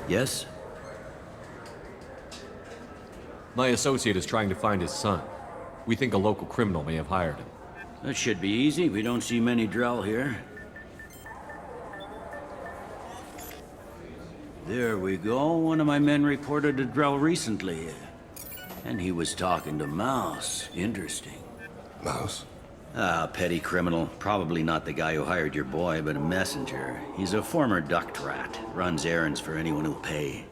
Yes? My associate is trying to find his son. We think a local criminal may have hired him. That should be easy. We don't see many Drell here. There we go. One of my men reported a Drell recently. And he was talking to Mouse. Interesting. Mouse? Ah, petty criminal. Probably not the guy who hired your boy, but a messenger. He's a former duct rat. Runs errands for anyone who'll pay.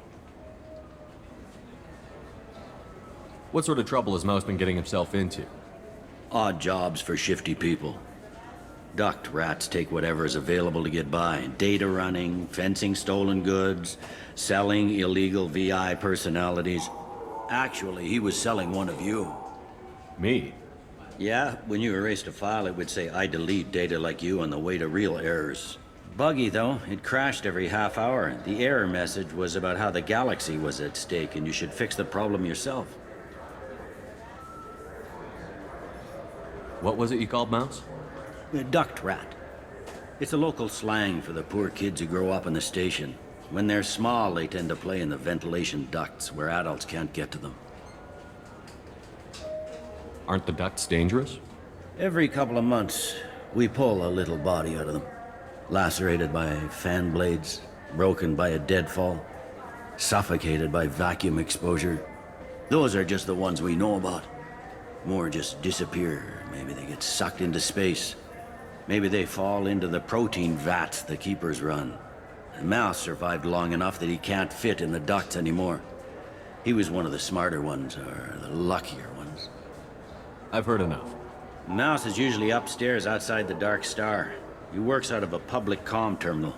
What sort of trouble has Mouse been getting himself into? Odd jobs for shifty people. Duct rats take whatever is available to get by. Data running, fencing stolen goods, selling illegal VI personalities. Actually, he was selling one of you. Me? Yeah, when you erased a file, it would say, I delete data like you on the way to real errors. Buggy, though. It crashed every half hour. The error message was about how the galaxy was at stake, and you should fix the problem yourself. What was it you called Mouse? A duct rat. It's a local slang for the poor kids who grow up in the station. When they're small, they tend to play in the ventilation ducts where adults can't get to them. Aren't the ducts dangerous? Every couple of months, we pull a little body out of them. Lacerated by fan blades, broken by a deadfall, suffocated by vacuum exposure. Those are just the ones we know about. More just disappear. Maybe they get sucked into space. Maybe they fall into the protein vats the Keepers run. And Mouse survived long enough that he can't fit in the ducts anymore. He was one of the smarter ones, or the luckier ones. I've heard enough. Mouse is usually upstairs outside the Dark Star. He works out of a public comm terminal.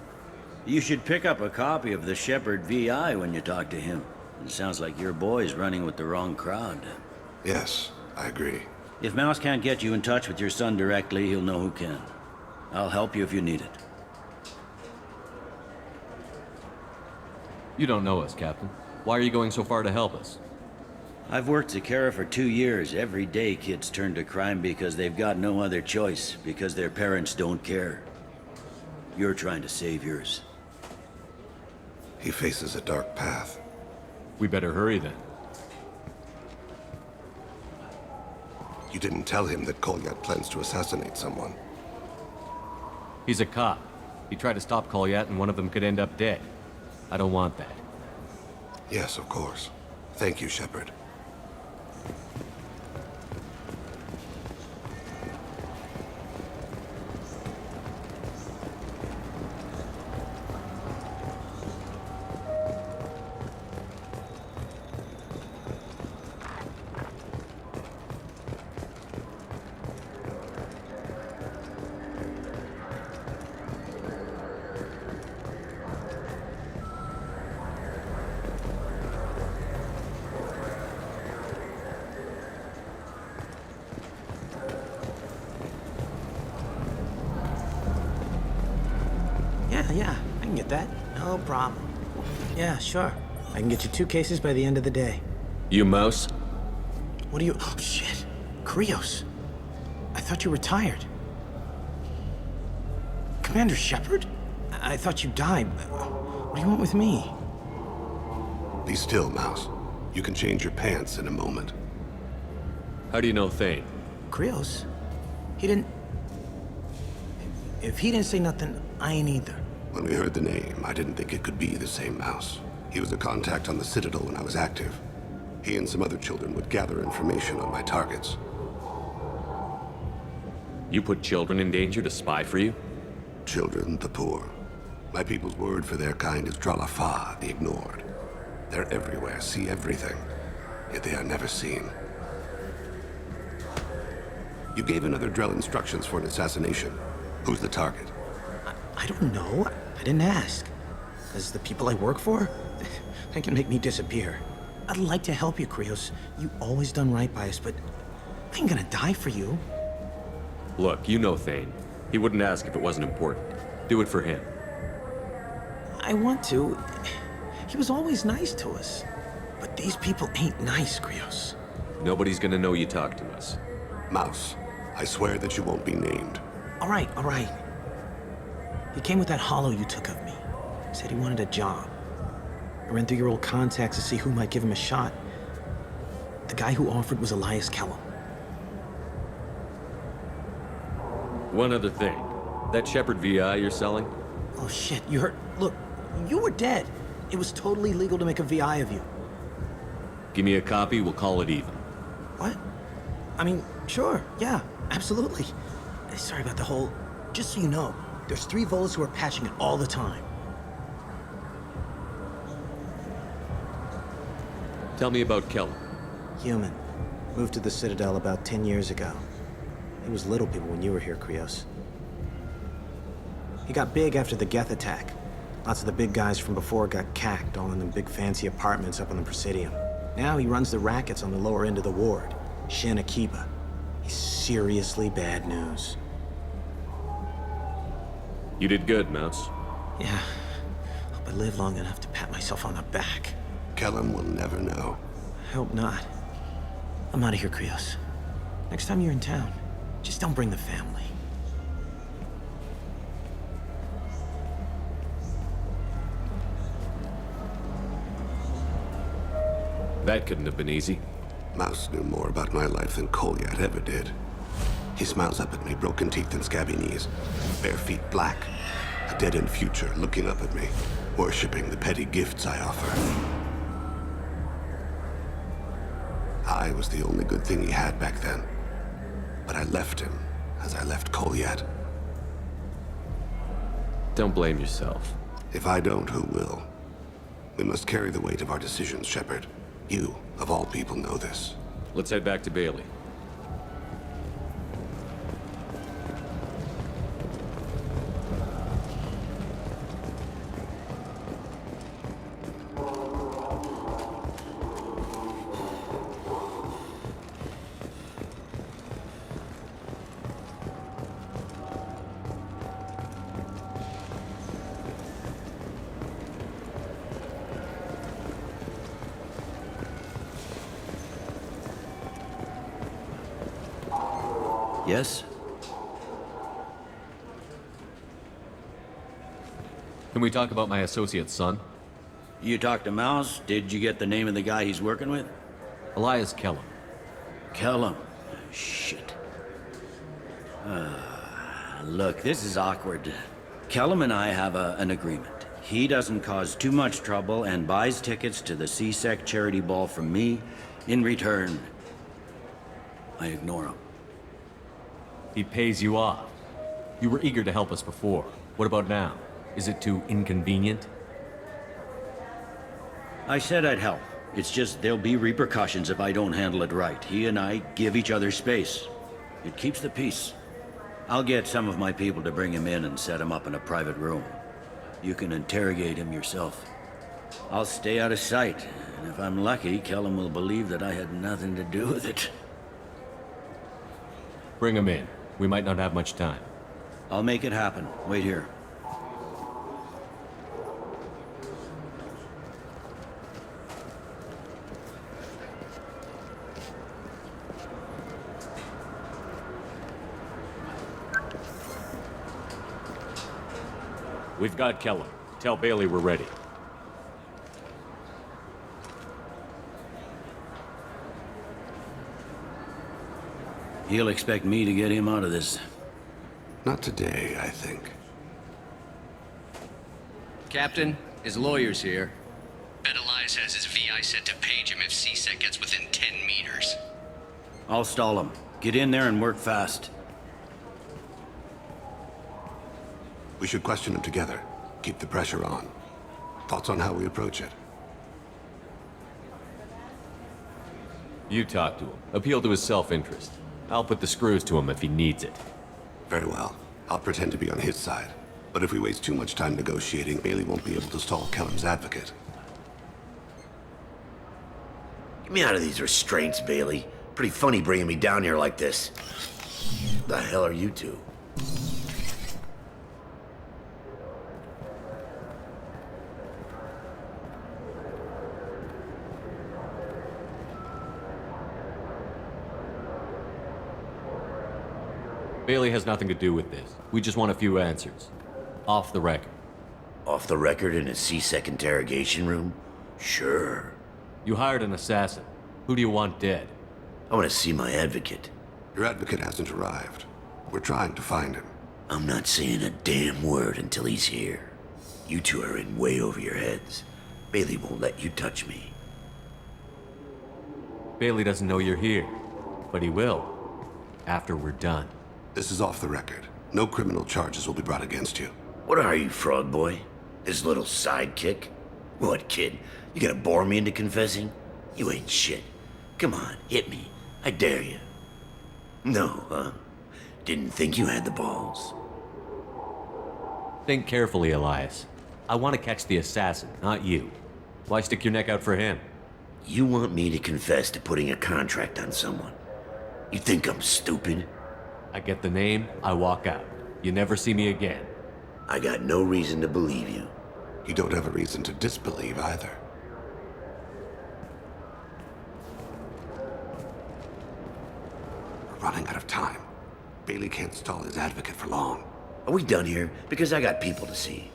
You should pick up a copy of the Shepherd VI when you talk to him. It sounds like your boy's running with the wrong crowd. Yes, I agree. If Mouse can't get you in touch with your son directly, he'll know who can. I'll help you if you need it. You don't know us, Captain. Why are you going so far to help us? I've worked Zakera for 2 years. Every day kids turn to crime because they've got no other choice, because their parents don't care. You're trying to save yours. He faces a dark path. We better hurry then. You didn't tell him that Kolyat plans to assassinate someone. He's a cop. He tried to stop Kolyat and one of them could end up dead. I don't want that. Yes, of course. Thank you, Shepard. Yeah, I can get that. No problem. Yeah, sure. I can get you 2 cases by the end of the day. You Mouse? What are you... Oh, shit. Krios. I thought you retired. Commander Shepard? I thought you died. What do you want with me? Be still, Mouse. You can change your pants in a moment. How do you know Thane? Krios? He didn't... If he didn't say nothing, I ain't either. When we heard the name, I didn't think it could be the same Mouse. He was a contact on the Citadel when I was active. He and some other children would gather information on my targets. You put children in danger to spy for you? Children, the poor. My people's word for their kind is Dralafa, the ignored. They're everywhere, see everything, yet they are never seen. You gave another Drell instructions for an assassination. Who's the target? I don't know. I didn't ask. As the people I work for, they can make me disappear. I'd like to help you, Krios. You always done right by us, but I ain't gonna die for you. Look, you know Thane. He wouldn't ask if it wasn't important. Do it for him. I want to. He was always nice to us. But these people ain't nice, Krios. Nobody's gonna know you talked to us. Mouse, I swear that you won't be named. All right, all right. He came with that hollow you took of me. Said he wanted a job. I ran through your old contacts to see who might give him a shot. The guy who offered was Elias Kellum. One other thing. That Shepard VI you're selling? Oh shit, you heard? Look, you were dead. It was totally legal to make a VI of you. Give me a copy, we'll call it even. What? I mean, sure, yeah, absolutely. Sorry about the whole... Just so you know, there's 3 Volas who are patching it all the time. Tell me about Kellum. Human. Moved to the Citadel about 10 years ago. He was little people when you were here, Krios. He got big after the Geth attack. Lots of the big guys from before got cacked, all in them big fancy apartments up on the Presidium. Now he runs the rackets on the lower end of the ward, Shin Akiba. He's seriously bad news. You did good, Mouse. Yeah. Hope I live long enough to pat myself on the back. Kellum will never know. I hope not. I'm out of here, Krios. Next time you're in town, just don't bring the family. That couldn't have been easy. Mouse knew more about my life than Kolyat ever did. He smiles up at me, broken teeth and scabby knees, bare feet black, a dead-end future looking up at me, worshipping the petty gifts I offer. I was the only good thing he had back then, but I left him as I left Kolyat. Don't blame yourself. If I don't, who will? We must carry the weight of our decisions, Shepard. You, of all people, know this. Let's head back to Bailey. Yes? Can we talk about my associate's son? You talked to Mouse? Did you get the name of the guy he's working with? Elias Kellum. Kellum. Shit. Look, this is awkward. Kellum and I have an agreement. He doesn't cause too much trouble and buys tickets to the C-Sec charity ball from me. In return, I ignore him. He pays you off. You were eager to help us before. What about now? Is it too inconvenient? I said I'd help. It's just there'll be repercussions if I don't handle it right. He and I give each other space. It keeps the peace. I'll get some of my people to bring him in and set him up in a private room. You can interrogate him yourself. I'll stay out of sight, and if I'm lucky, Kellum will believe that I had nothing to do with it. Bring him in. We might not have much time. I'll make it happen. Wait here. We've got Kellum. Tell Bailey we're ready. He'll expect me to get him out of this. Not today, I think. Captain, his lawyer's here. Bet Elias has his VI set to page him if C-Sec gets within 10 meters. I'll stall him. Get in there and work fast. We should question him together. Keep the pressure on. Thoughts on how we approach it? You talk to him. Appeal to his self-interest. I'll put the screws to him if he needs it. Very well. I'll pretend to be on his side. But if we waste too much time negotiating, Bailey won't be able to stall Kellum's advocate. Get me out of these restraints, Bailey. Pretty funny bringing me down here like this. The hell are you two? Bailey has nothing to do with this. We just want a few answers. Off the record. Off the record in a C-Sec interrogation room? Sure. You hired an assassin. Who do you want dead? I want to see my advocate. Your advocate hasn't arrived. We're trying to find him. I'm not saying a damn word until he's here. You two are in way over your heads. Bailey won't let you touch me. Bailey doesn't know you're here, but he will. After we're done. This is off the record. No criminal charges will be brought against you. What are you, frog boy? His little sidekick? What, kid? You gonna bore me into confessing? You ain't shit. Come on, hit me. I dare you. No, huh? Didn't think you had the balls. Think carefully, Elias. I want to catch the assassin, not you. Why stick your neck out for him? You want me to confess to putting a contract on someone? You think I'm stupid? I get the name, I walk out. You never see me again. I got no reason to believe you. You don't have a reason to disbelieve either. We're running out of time. Bailey can't stall his advocate for long. Are we done here? Because I got people to see.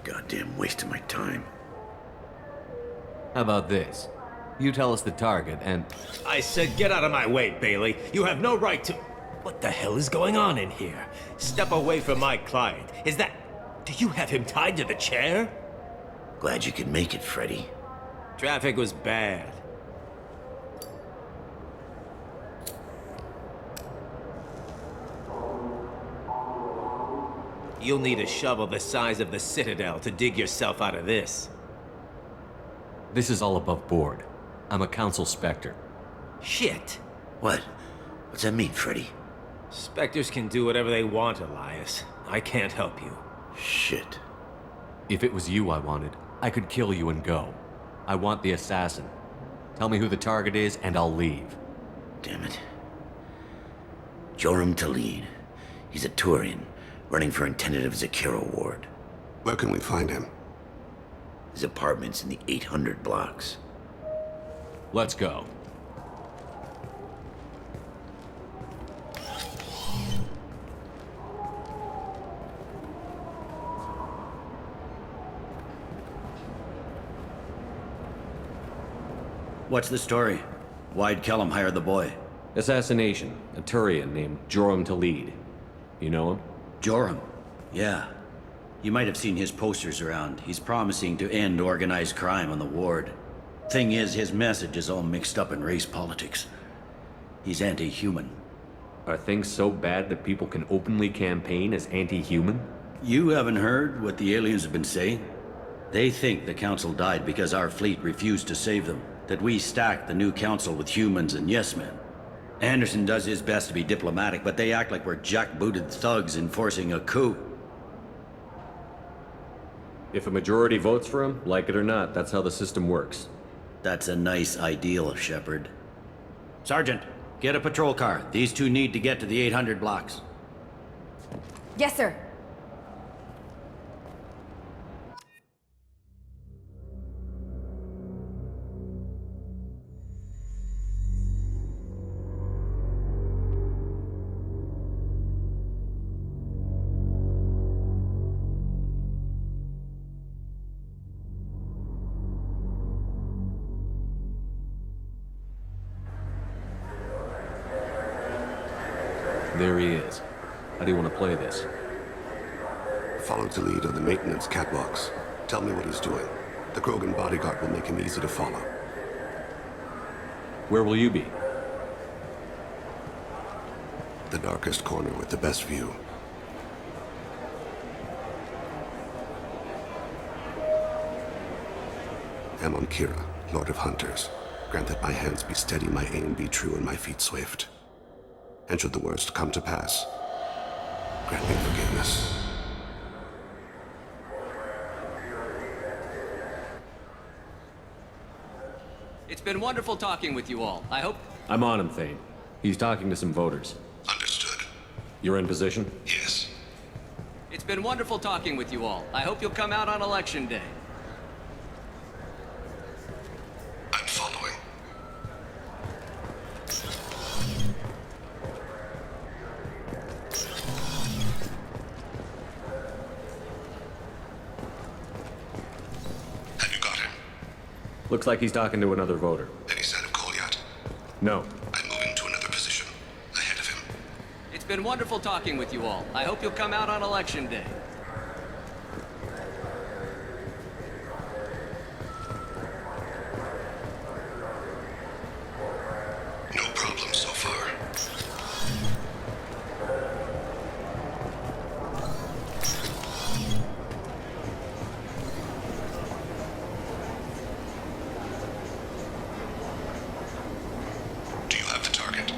Goddamn waste of my time. How about this? You tell us the target, and I said get out of my way, Bailey. You have no right to... What the hell is going on in here? Step away from my client. Is that... Do you have him tied to the chair? Glad you could make it, Freddy. Traffic was bad. You'll need a shovel the size of the Citadel to dig yourself out of this. this is all above board. I'm a council specter. Shit. What? What's that mean, Freddy? Spectres can do whatever they want, Elias. I can't help you. Shit. If it was you I wanted, I could kill you and go. I want the assassin. Tell me who the target is, and I'll leave. Damn it. Joram Talid. He's a Turian, running for intendant of Zakira Ward. Where can we find him? His apartment's in the 800 blocks. Let's go. What's the story? Why'd Kellum hire the boy? Assassination. A Turian named Joram Talid. You know him? Joram? Yeah. You might have seen his posters around. He's promising to end organized crime on the ward. Thing is, his message is all mixed up in race politics. He's anti-human. Are things so bad that people can openly campaign as anti-human? You haven't heard what the aliens have been saying? They think the council died because our fleet refused to save them. That we stacked the new council with humans and yes-men. Anderson does his best to be diplomatic, but they act like we're jackbooted thugs enforcing a coup. If a majority votes for him, like it or not, that's how the system works. That's a nice ideal, Shepard. Sergeant, get a patrol car. These two need to get to the 800 blocks. Yes, sir. There he is. How do you want to play this? Follow the lead on the maintenance catwalks. Tell me what he's doing. The Krogan bodyguard will make him easy to follow. Where will you be? The darkest corner with the best view. Amon Kira, Lord of Hunters. Grant that my hands be steady, my aim be true, and my feet swift. And should the worst come to pass, grant me forgiveness. It's been wonderful talking with you all. I hope... I'm on him, Thane. He's talking to some voters. Understood. You're in position? Yes. It's been wonderful talking with you all. I hope you'll come out on Election Day. I'm following. Looks like he's talking to another voter. Any sign of Kolyat? No. I'm moving to another position. Ahead of him. It's been wonderful talking with you all. I hope you'll come out on election day. No problem so far. Do you have the target?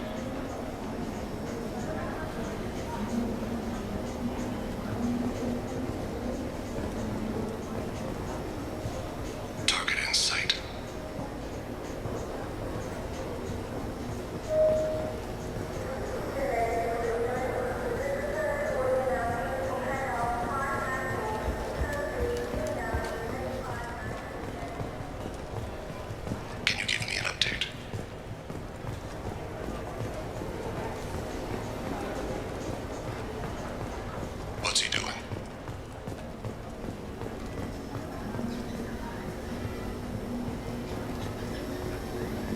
Target in sight. Can you give me an update? What's he doing?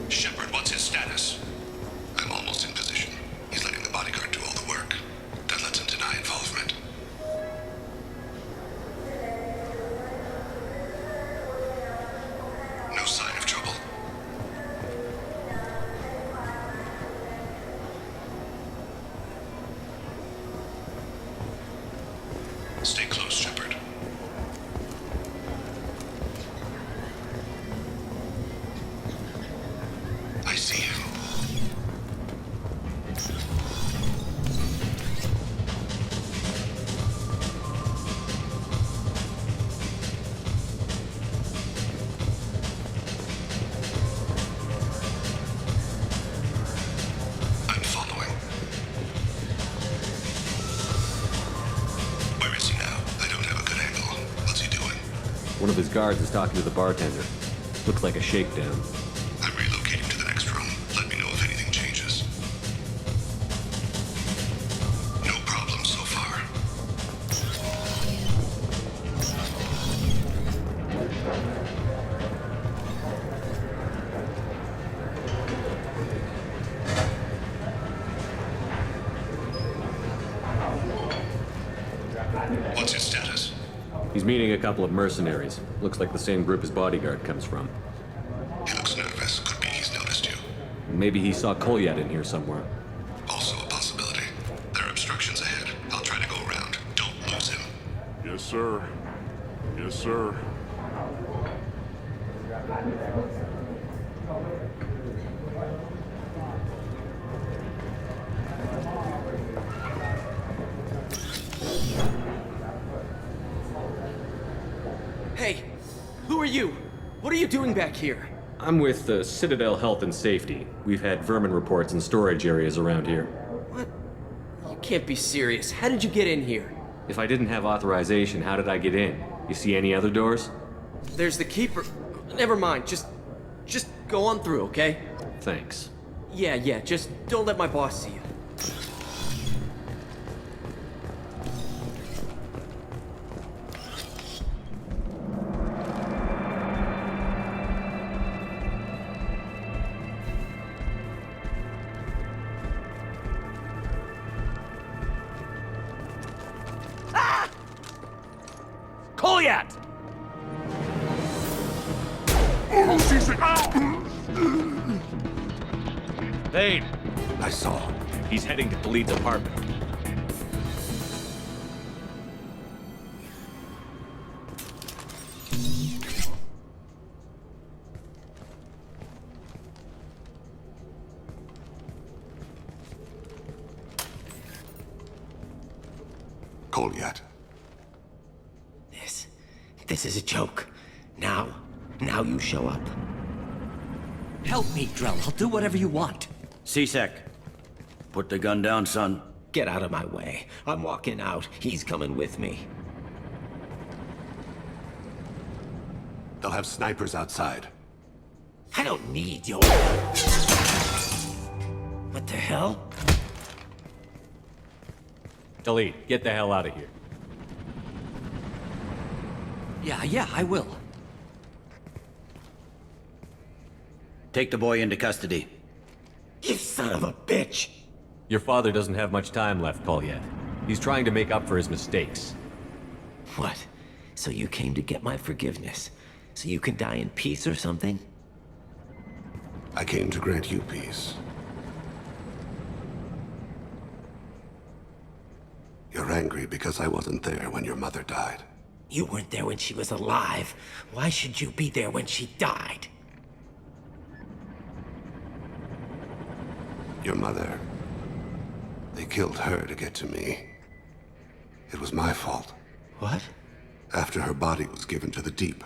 Shepard, what's his status? I'm almost in position. He's letting the bodyguard do all the work. That lets him deny involvement. No sign of trouble. Stay close, Shepard. I see him. I'm following. Where is he now? I don't have a good angle. What's he doing? One of his guards is talking to the bartender. Looks like a shakedown. I'm relocating to the next room. Let me know if anything changes. No problem so far. What's his status? He's meeting a couple of mercenaries. Looks like the same group his bodyguard comes from. He looks nervous. Could be he's noticed you. Maybe he saw Kolyat in here somewhere. Also a possibility. There are obstructions ahead. I'll try to go around. Don't lose him. Yes, sir. Yes, sir. Hey, who are you? What are you doing back here? I'm with the Citadel Health and Safety. We've had vermin reports in storage areas around here. What? You can't be serious. How did you get in here? If I didn't have authorization, how did I get in? You see any other doors? There's the keeper. Never mind. Just go on through, okay? Thanks. Yeah. Just don't let my boss see you. Kolyat! Thane! I saw. He's heading to Khalid's apartment. Kolyat. This is a joke. Now you show up. Help me, Drell. I'll do whatever you want. C-Sec, put the gun down, son. Get out of my way. I'm walking out. He's coming with me. They'll have snipers outside. I don't need your... What the hell? Khalid, get the hell out of here. Yeah, I will. Take the boy into custody. You son of a bitch! Your father doesn't have much time left, Kolyat. He's trying to make up for his mistakes. What? So you came to get my forgiveness? So you can die in peace or something? I came to grant you peace. You're angry because I wasn't there when your mother died. You weren't there when she was alive. Why should you be there when she died? Your mother. They killed her to get to me. It was my fault. What? After her body was given to the Deep,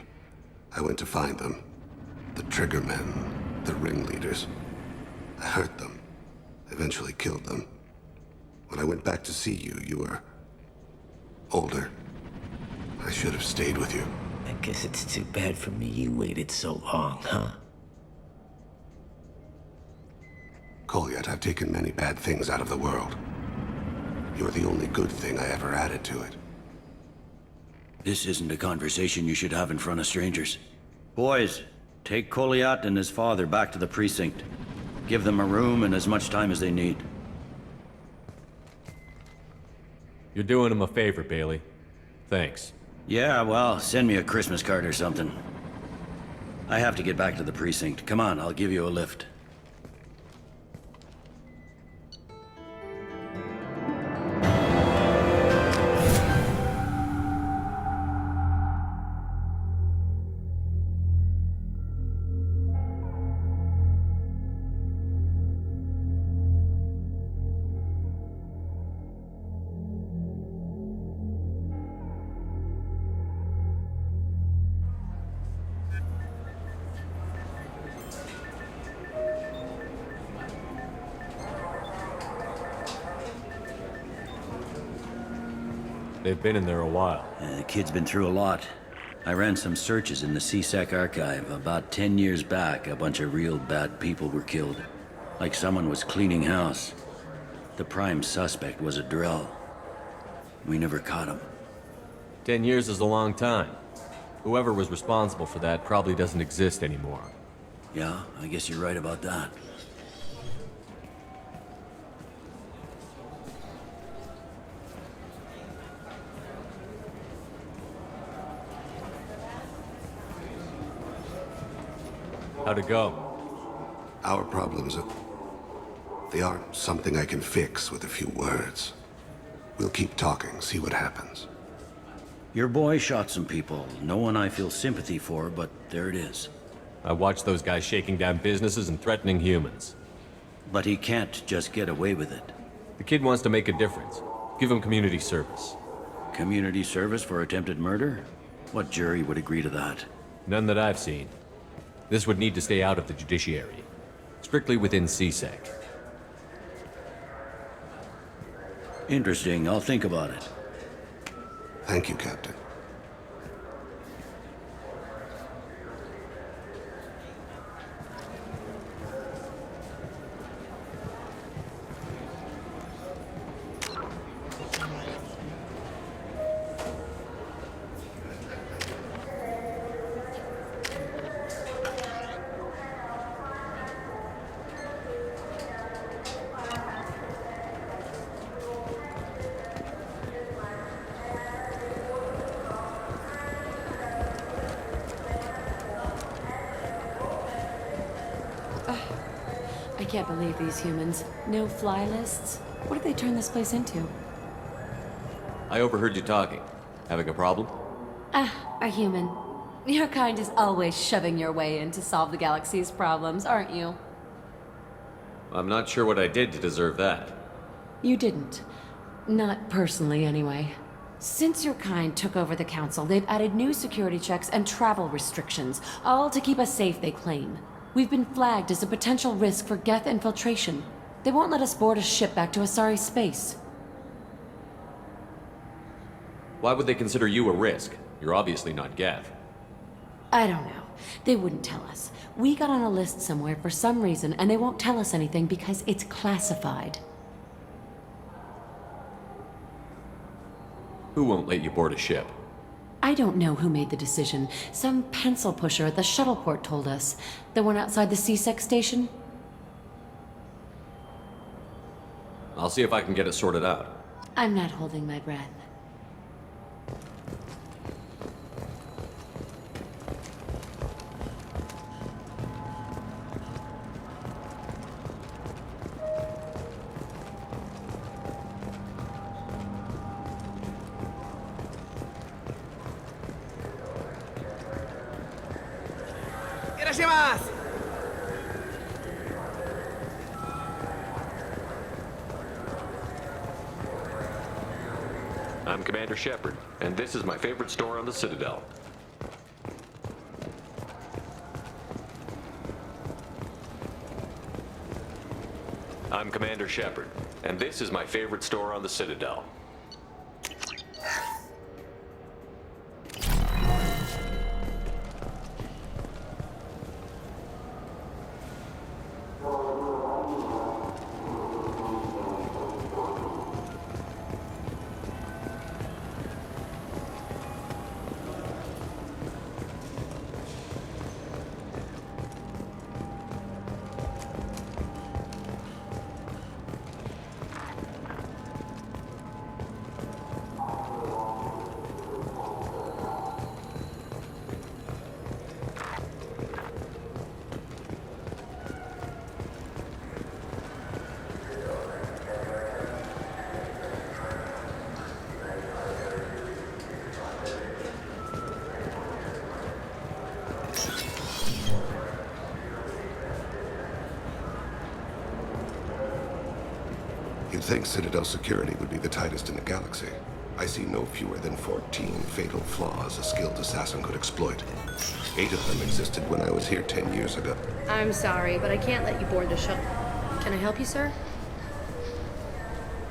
I went to find them. The Triggermen, the ringleaders. I hurt them. Eventually killed them. When I went back to see you, you were older. I should have stayed with you. I guess it's too bad for me you waited so long, huh? Kolyat, I've taken many bad things out of the world. You're the only good thing I ever added to it. This isn't a conversation you should have in front of strangers. Boys, take Kolyat and his father back to the precinct. Give them a room and as much time as they need. You're doing him a favor, Bailey. Thanks. Yeah, well, send me a Christmas card or something. I have to get back to the precinct. Come on, I'll give you a lift. They've been in there a while. The kid's been through a lot. I ran some searches in the CSEC archive. About 10 years back, a bunch of real bad people were killed. Like someone was cleaning house. The prime suspect was a Drell. We never caught him. 10 years is a long time. Whoever was responsible for that probably doesn't exist anymore. Yeah, I guess you're right about that. How'd it go? Our problems they aren't something I can fix with a few words. We'll keep talking, see what happens. Your boy shot some people. No one I feel sympathy for, but there it is. I watched those guys shaking down businesses and threatening humans. But he can't just get away with it. The kid wants to make a difference. Give him community service. Community service for attempted murder? What jury would agree to that? None that I've seen. This would need to stay out of the judiciary. Strictly within CSEC. Interesting. I'll think about it. Thank you, Captain. I can't believe these humans. No fly lists? What have they turned this place into? I overheard you talking. Having a problem? A human. Your kind is always shoving your way in to solve the galaxy's problems, aren't you? I'm not sure what I did to deserve that. You didn't. Not personally, anyway. Since your kind took over the Council, they've added new security checks and travel restrictions, all to keep us safe, they claim. We've been flagged as a potential risk for Geth infiltration. They won't let us board a ship back to Asari space. Why would they consider you a risk? You're obviously not Geth. I don't know. They wouldn't tell us. We got on a list somewhere for some reason, and they won't tell us anything because it's classified. Who won't let you board a ship? I don't know who made the decision. Some pencil pusher at the shuttle port told us. The one outside the C-Sec station? I'll see if I can get it sorted out. I'm not holding my breath. I'm Commander Shepard, and this is my favorite store on the Citadel. I'm Commander Shepard, and this is my favorite store on the Citadel. You'd think Citadel security would be the tightest in the galaxy. I see no fewer than 14 fatal flaws a skilled assassin could exploit. 8 of them existed when I was here 10 years ago. I'm sorry, but I can't let you board the shuttle. Can I help you, sir?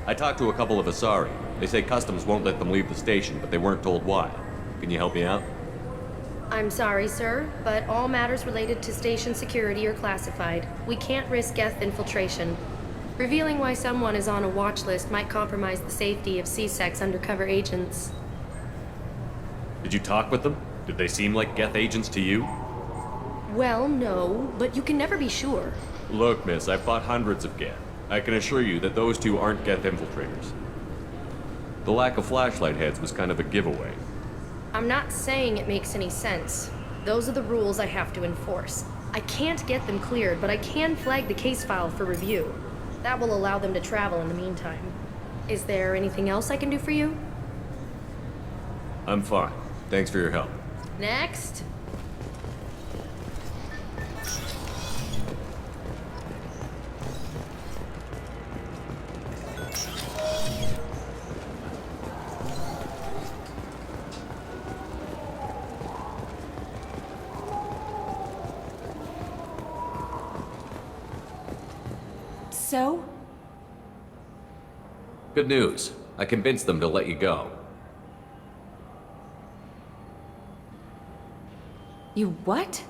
I talked to a couple of Asari. They say customs won't let them leave the station, but they weren't told why. Can you help me out? I'm sorry, sir, but all matters related to station security are classified. We can't risk Geth infiltration. Revealing why someone is on a watch list might compromise the safety of C-Sec's undercover agents. Did you talk with them? Did they seem like Geth agents to you? Well, no, but you can never be sure. Look, miss, I've fought hundreds of Geth. I can assure you that those two aren't Geth infiltrators. The lack of flashlight heads was kind of a giveaway. I'm not saying it makes any sense. Those are the rules I have to enforce. I can't get them cleared, but I can flag the case file for review. That will allow them to travel in the meantime. Is there anything else I can do for you? I'm fine. Thanks for your help. Next. So? Good news. I convinced them to let you go. You what?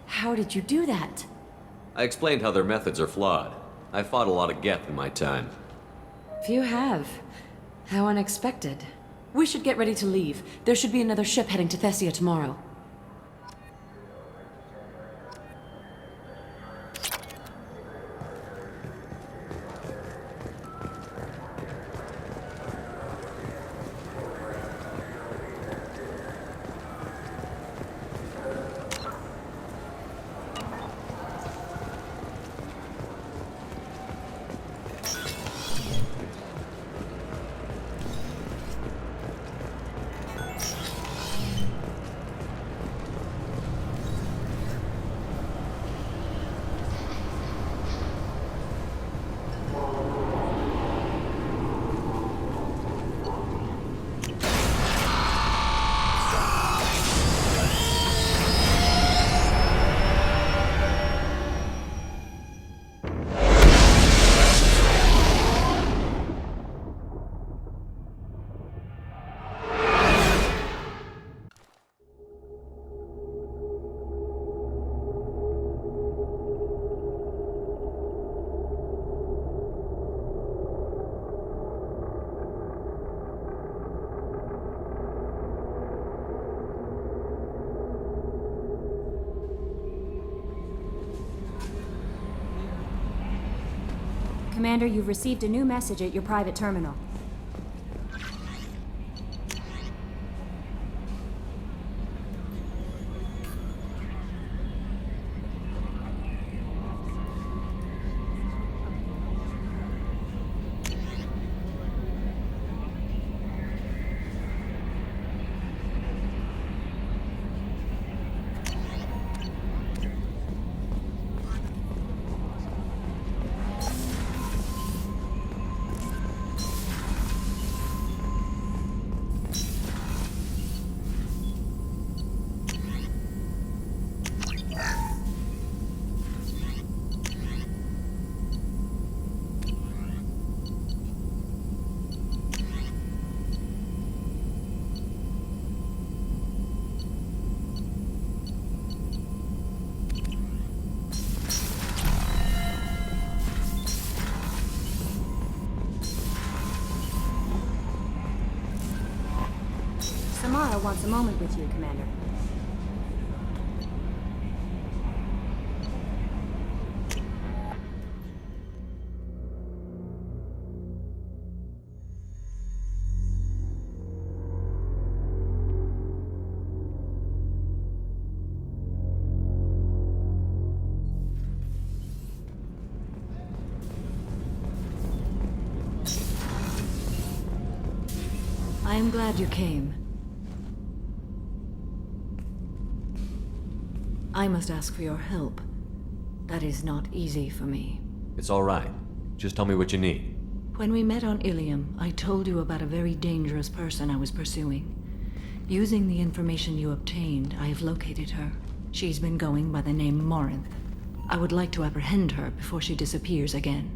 How did you do that? I explained how their methods are flawed. I fought a lot of Geth in my time. Few have. How unexpected. We should get ready to leave. There should be another ship heading to Thessia tomorrow. Commander, you've received a new message at your private terminal. Samara wants a moment with you, Commander. I am glad you came. I must ask for your help. That is not easy for me. It's all right. Just tell me what you need. When we met on Ilium, I told you about a very dangerous person I was pursuing. Using the information you obtained, I have located her. She's been going by the name Morinth. I would like to apprehend her before she disappears again.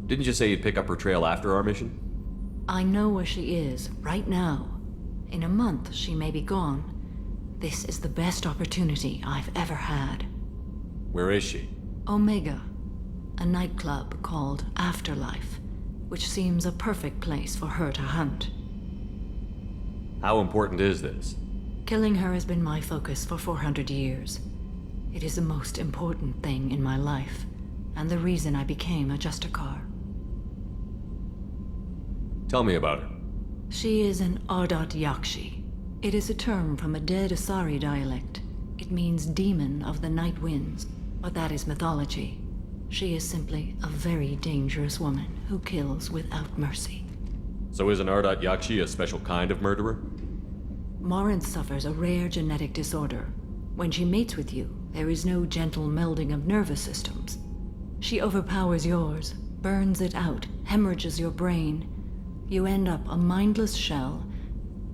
Didn't you say you'd pick up her trail after our mission? I know where she is, right now. In a month, she may be gone. This is the best opportunity I've ever had. Where is she? Omega, a nightclub called Afterlife, which seems a perfect place for her to hunt. How important is this? Killing her has been my focus for 400 years. It is the most important thing in my life, and the reason I became a Justicar. Tell me about her. She is an Ardat Yakshi. It is a term from a dead Asari dialect. It means demon of the night winds, but that is mythology. She is simply a very dangerous woman who kills without mercy. So is an Ardat Yakshi a special kind of murderer? Morinth suffers a rare genetic disorder. When she mates with you, there is no gentle melding of nervous systems. She overpowers yours, burns it out, hemorrhages your brain. You end up a mindless shell,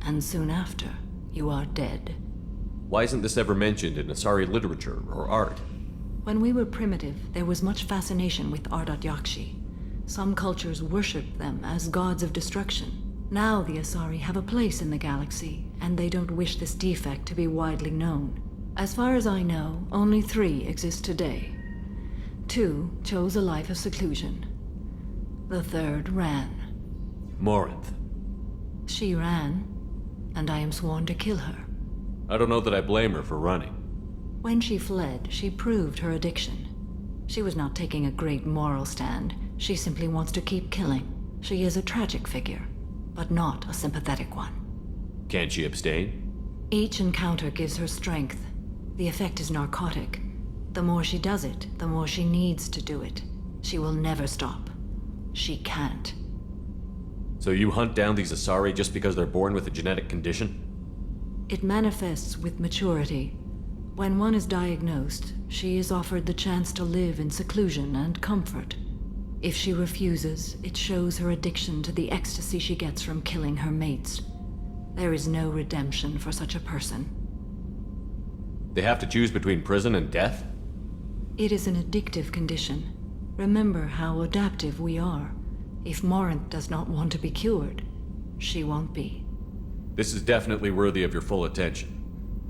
and soon after, you are dead. Why isn't this ever mentioned in Asari literature or art? When we were primitive, there was much fascination with Ardat Yakshi. Some cultures worshipped them as gods of destruction. Now the Asari have a place in the galaxy, and they don't wish this defect to be widely known. As far as I know, only 3 exist today. 2 chose a life of seclusion. The 3rd ran. Morinth. She ran, and I am sworn to kill her. I don't know that I blame her for running. When she fled, she proved her addiction. She was not taking a great moral stand. She simply wants to keep killing. She is a tragic figure, but not a sympathetic one. Can't she abstain? Each encounter gives her strength. The effect is narcotic. The more she does it, the more she needs to do it. She will never stop. She can't. So you hunt down these Asari just because they're born with a genetic condition? It manifests with maturity. When one is diagnosed, she is offered the chance to live in seclusion and comfort. If she refuses, it shows her addiction to the ecstasy she gets from killing her mates. There is no redemption for such a person. They have to choose between prison and death? It is an addictive condition. Remember how adaptive we are. If Morinth does not want to be cured, she won't be. This is definitely worthy of your full attention.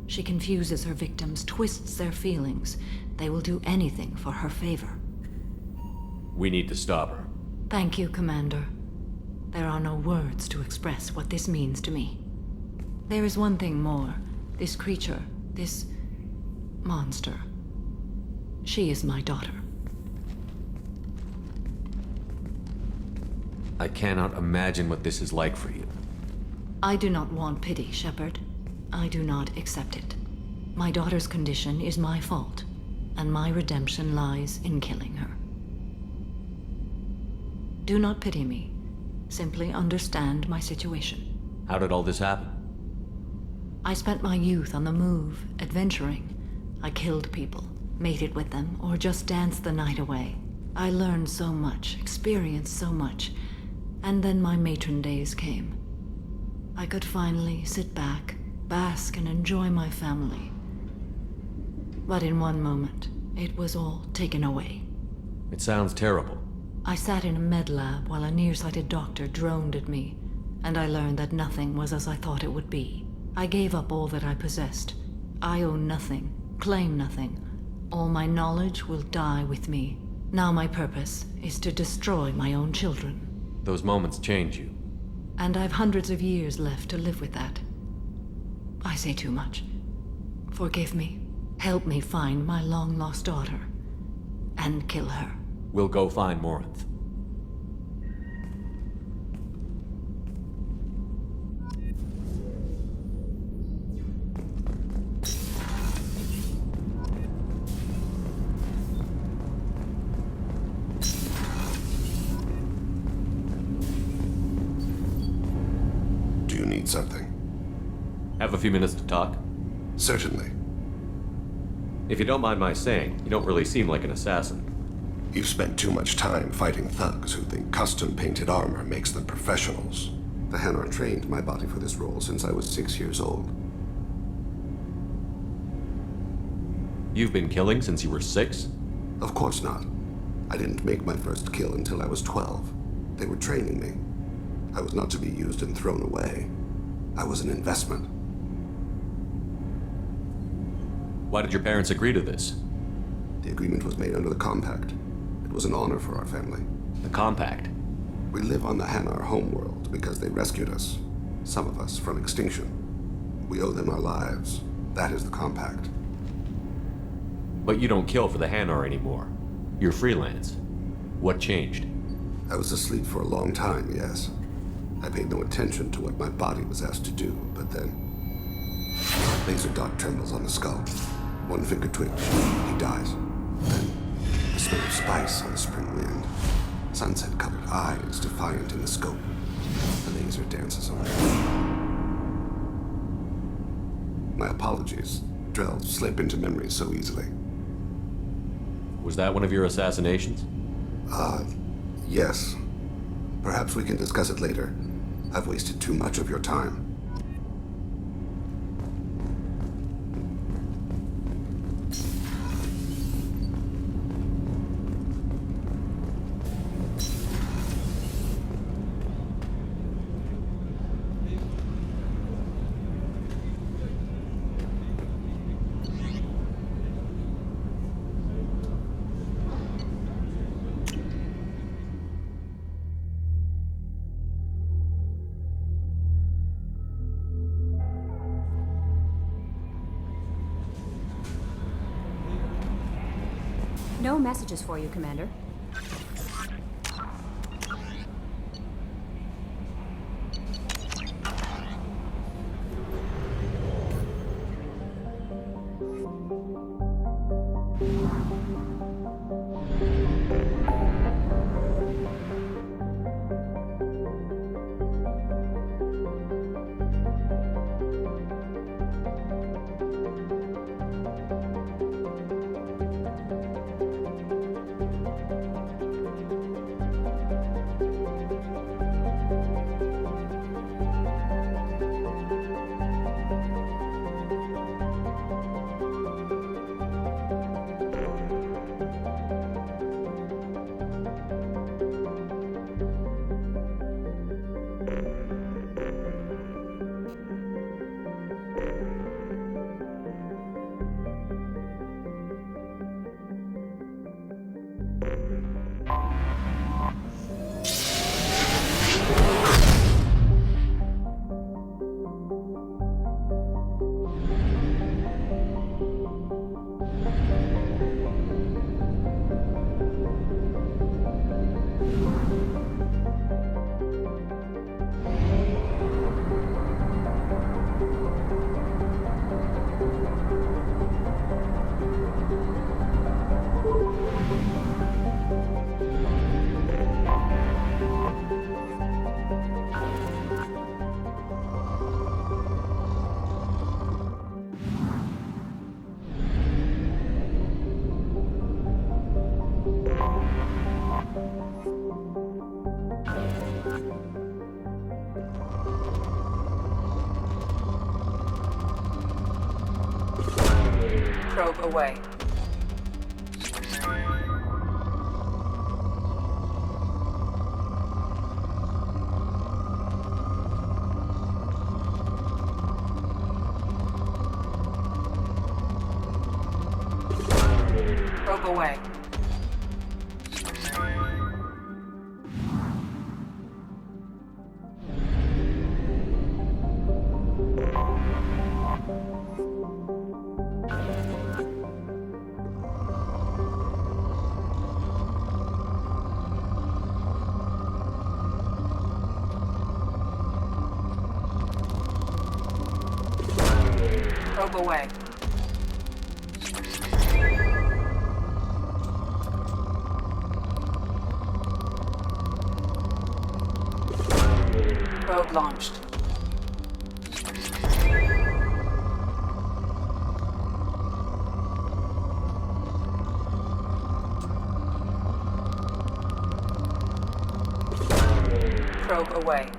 She confuses her victims, twists their feelings. They will do anything for her favor. We need to stop her. Thank you, Commander. There are no words to express what this means to me. There is one thing more. This creature, this monster. She is my daughter. I cannot imagine what this is like for you. I do not want pity, Shepard. I do not accept it. My daughter's condition is my fault, and my redemption lies in killing her. Do not pity me. Simply understand my situation. How did all this happen? I spent my youth on the move, adventuring. I killed people, mated with them, or just danced the night away. I learned so much, experienced so much, and then my matron days came. I could finally sit back, bask, and enjoy my family. But in one moment, it was all taken away. It sounds terrible. I sat in a med lab while a nearsighted doctor droned at me, and I learned that nothing was as I thought it would be. I gave up all that I possessed. I own nothing, claim nothing. All my knowledge will die with me. Now my purpose is to destroy my own children. Those moments change you. And I've hundreds of years left to live with that. I say too much. Forgive me. Help me find my long-lost daughter. And kill her. We'll go find Morinth. Do you need something? Have a few minutes to talk? Certainly. If you don't mind my saying, you don't really seem like an assassin. You've spent too much time fighting thugs who think custom-painted armor makes them professionals. The Hanar trained my body for this role since I was 6 years old. You've been killing since you were 6? Of course not. I didn't make my first kill until I was 12. They were training me. I was not to be used and thrown away. I was an investment. Why did your parents agree to this? The agreement was made under the Compact. It was an honor for our family. The Compact? We live on the Hanar homeworld because they rescued us. Some of us from extinction. We owe them our lives. That is the Compact. But you don't kill for the Hanar anymore. You're freelance. What changed? I was asleep for a long time, yes. I paid no attention to what my body was asked to do, but then... Laser dot trembles on the skull. One finger twitch. He dies. Then, the smell of spice on the spring wind. Sunset-colored eyes defiant in the scope. The laser dances on. My apologies. Drells slip into memory so easily. Was that one of your assassinations? Yes. Perhaps we can discuss it later. I've wasted too much of your time. No messages for you, Commander. Probe away. Probe away. Probe away. Probe launched. Probe away.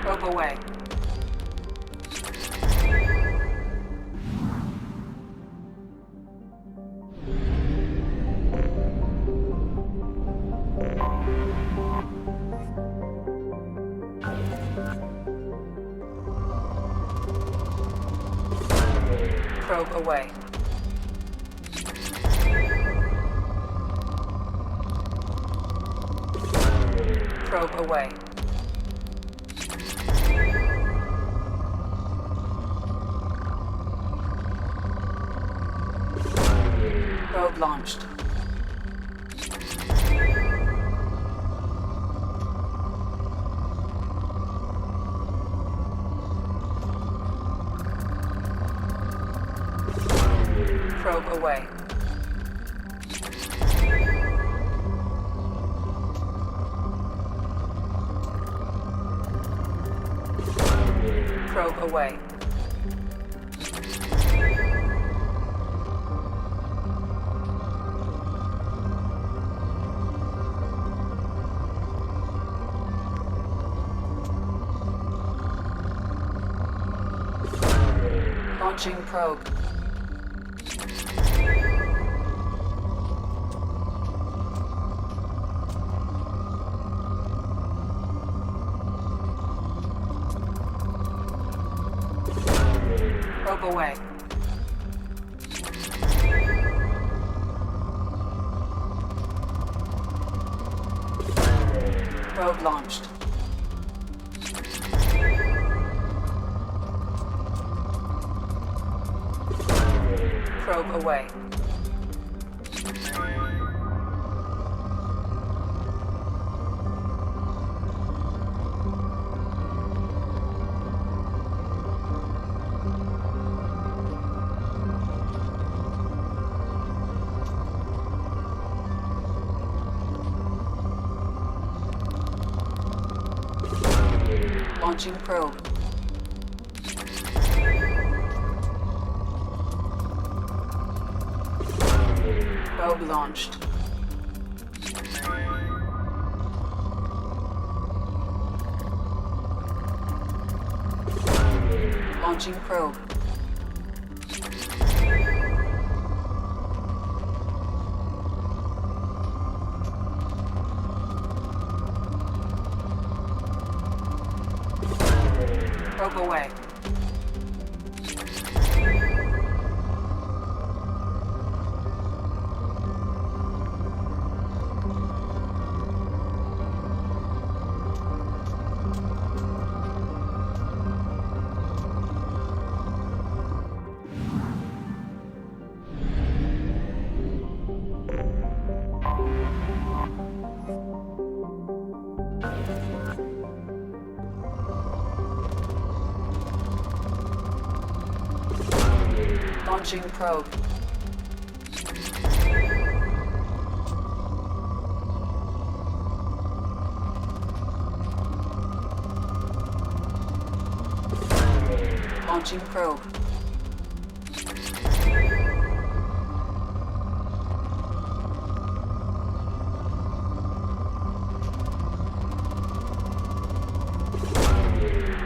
Probe away. Probe away. Probe away. Probe launched. Probe away. Probe away. Launching probe. Probe away. Probe launched. Probe away. Launching probe. Probe launched. Launching probe. Probe away. Launching probe. Launching probe.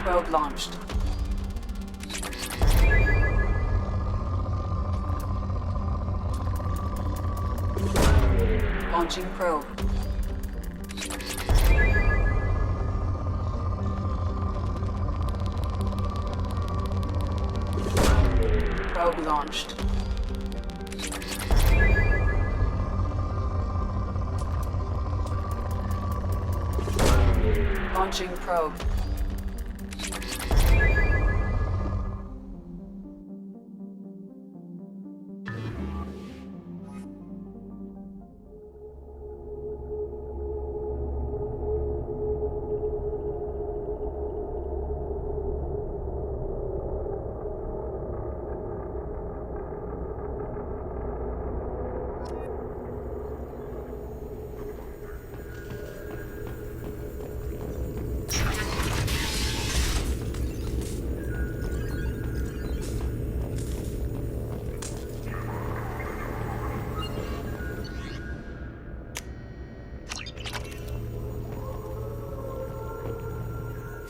Probe launched. Launching probe. Probe launched. Launching probe.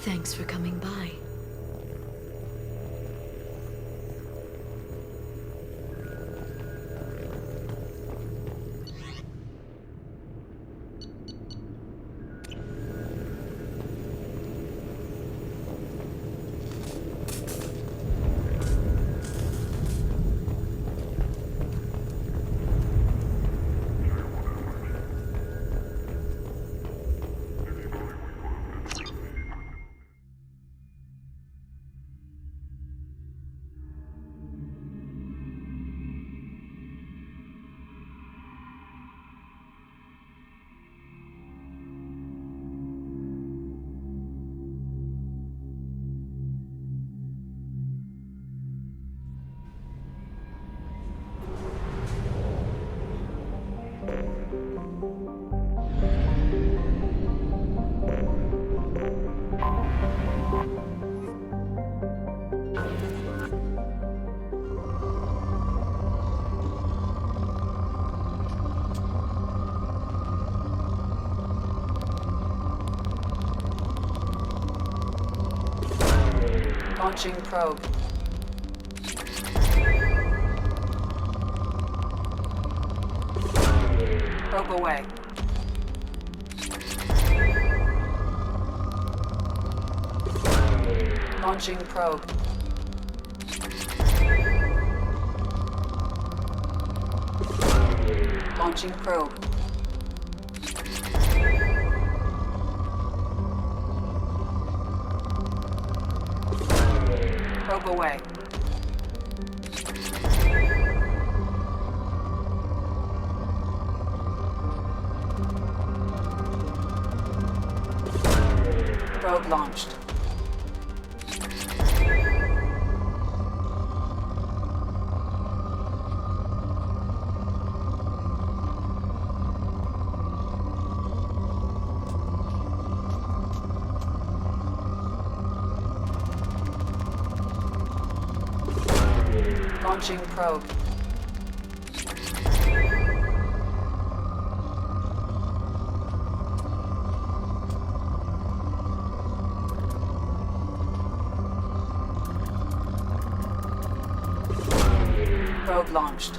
Thanks for coming by. Launching probe. Probe away. Launching probe. Launching probe. Probe away. Probe launched. Launching probe. Probe launched.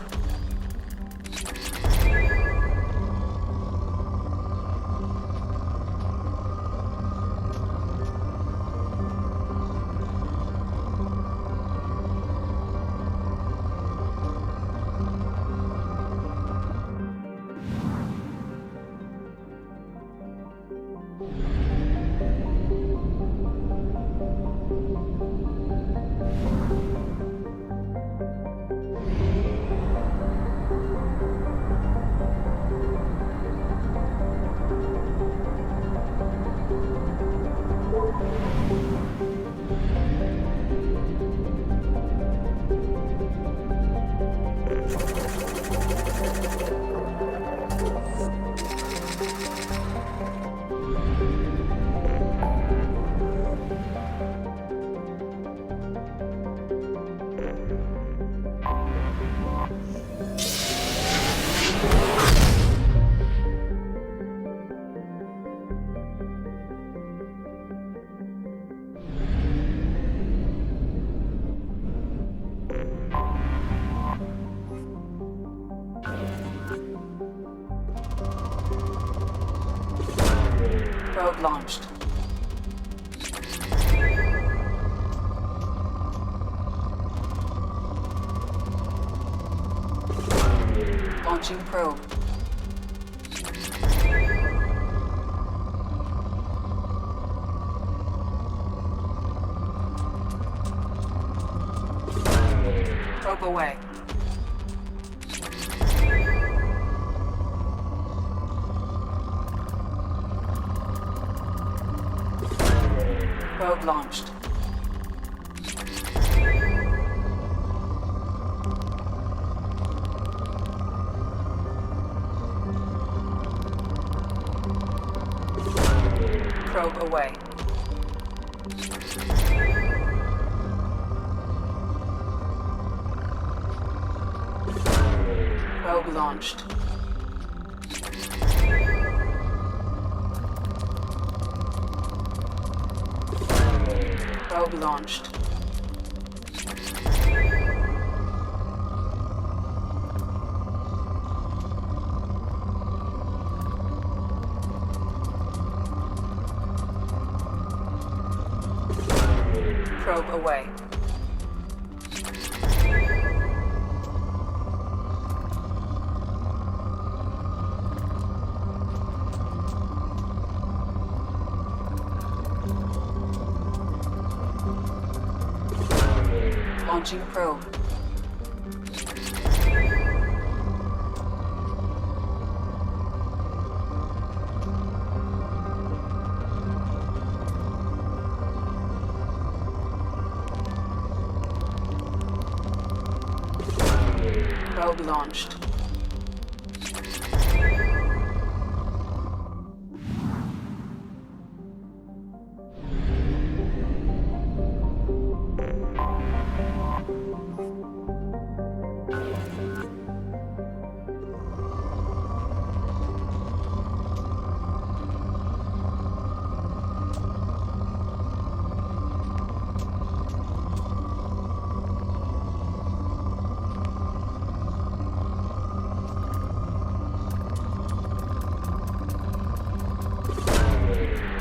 launched. Launching probe. Probe away. Probe launched. Probe away. Probe launched. Probe launched. Probe away. Launching probe. Probe launched.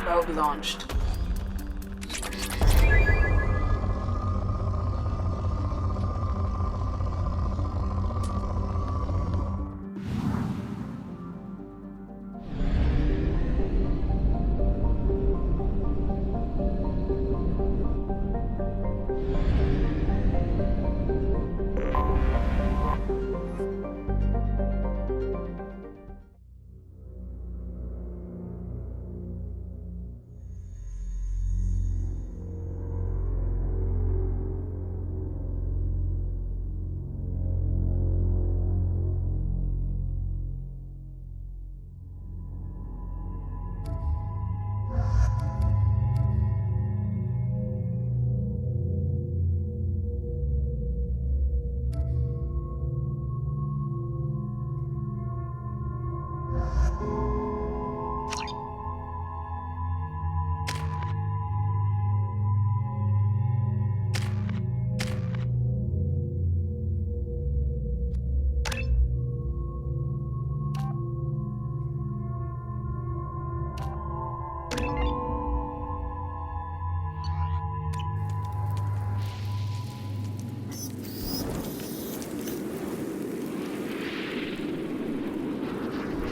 Probe launched.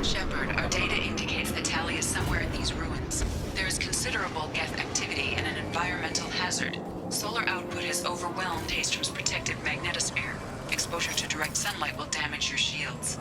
Shepard, our data indicates that Tali is somewhere in these ruins. There is considerable Geth activity and an environmental hazard. Solar output has overwhelmed Hastrom's protective magnetosphere. Exposure to direct sunlight will damage your shields.